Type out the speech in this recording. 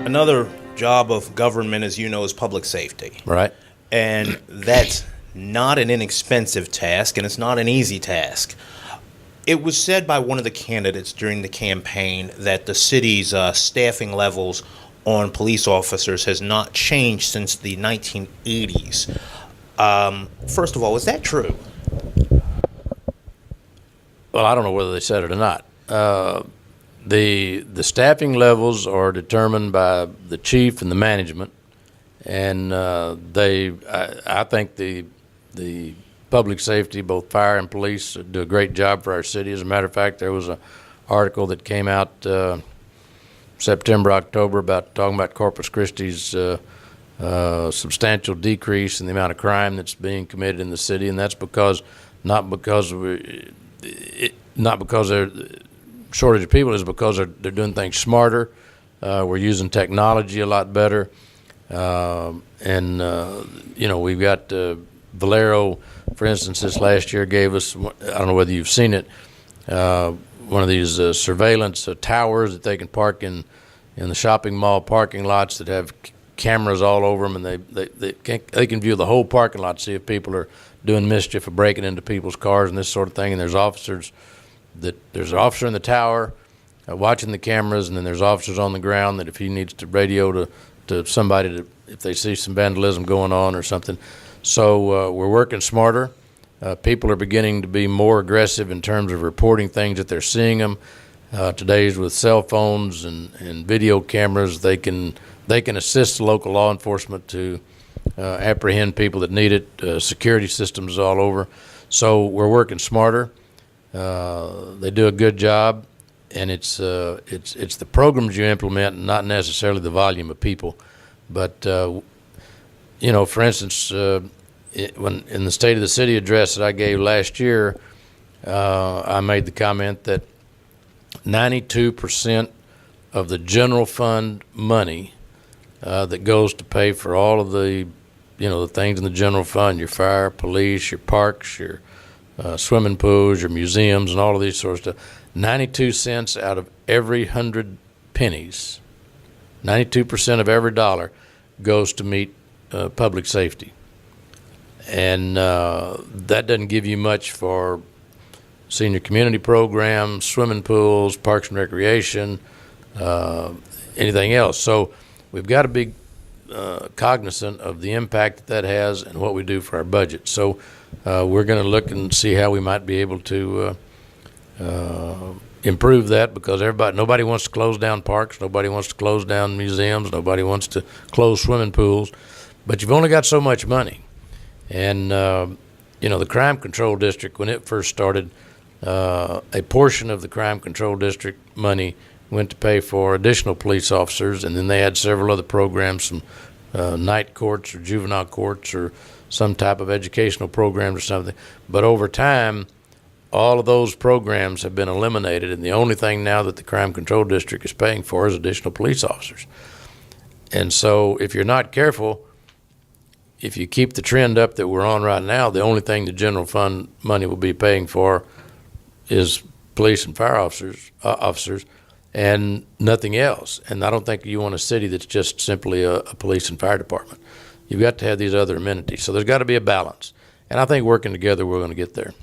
Another job of government, as you know, is public safety. Right. And that's not an inexpensive task, and it's not an easy task. It was said by one of the candidates during the campaign that the city's staffing levels on police officers has not changed since the 1980s. First of all, is that true? Well, I don't know whether they said it or not. The staffing levels are determined by the chief and the management, and I think the public safety, both fire and police, do a great job for our city. As a matter of fact, there was an article that came out September, October talking about Corpus Christi's substantial decrease in the amount of crime that's being committed in the city, and that's not because they're shortage of people, is because they're doing things smarter. We're using technology a lot better, and we've got Valero, for instance, this last year gave us, I don't know whether you've seen it, one of these surveillance towers that they can park in the shopping mall parking lots that have cameras all over them, and they can view the whole parking lot, see if people are doing mischief or breaking into people's cars and this sort of thing. And there's an officer in the tower watching the cameras, and then there's officers on the ground that if he needs to radio to somebody if they see some vandalism going on or something. So we're working smarter. People are beginning to be more aggressive in terms of reporting things that they're seeing them. Today's with cell phones and video cameras, they can assist local law enforcement to apprehend people that need it. Security systems all over. So we're working smarter. They do a good job, and it's the programs you implement, not necessarily the volume of people. But for instance, when in the State of the City address that I gave last year, I made the comment that 92% of the general fund money that goes to pay for all of the things in the general fund, your fire, police, your parks, your swimming pools, your museums, and all of these sorts of stuff, 92 cents out of every 100 pennies, 92% of every dollar goes to meet public safety. And that doesn't give you much for senior community programs, swimming pools, parks and recreation, anything else. So we've got to be cognizant of the impact that has and what we do for our budget. So we're going to look and see how we might be able to improve that, because nobody wants to close down parks, nobody wants to close down museums, nobody wants to close swimming pools, but you've only got so much money. And the Crime Control District, when it first started, a portion of the Crime Control District money went to pay for additional police officers, and then they had several other programs, some night courts or juvenile courts or some type of educational programs or something. But over time, all of those programs have been eliminated, and the only thing now that the Crime Control District is paying for is additional police officers. And so if you're not careful, if you keep the trend up that we're on right now, the only thing the general fund money will be paying for is police and fire officers, and nothing else. And I don't think you want a city that's just simply a police and fire department. You've got to have these other amenities. So there's got to be a balance. And I think working together, we're going to get there.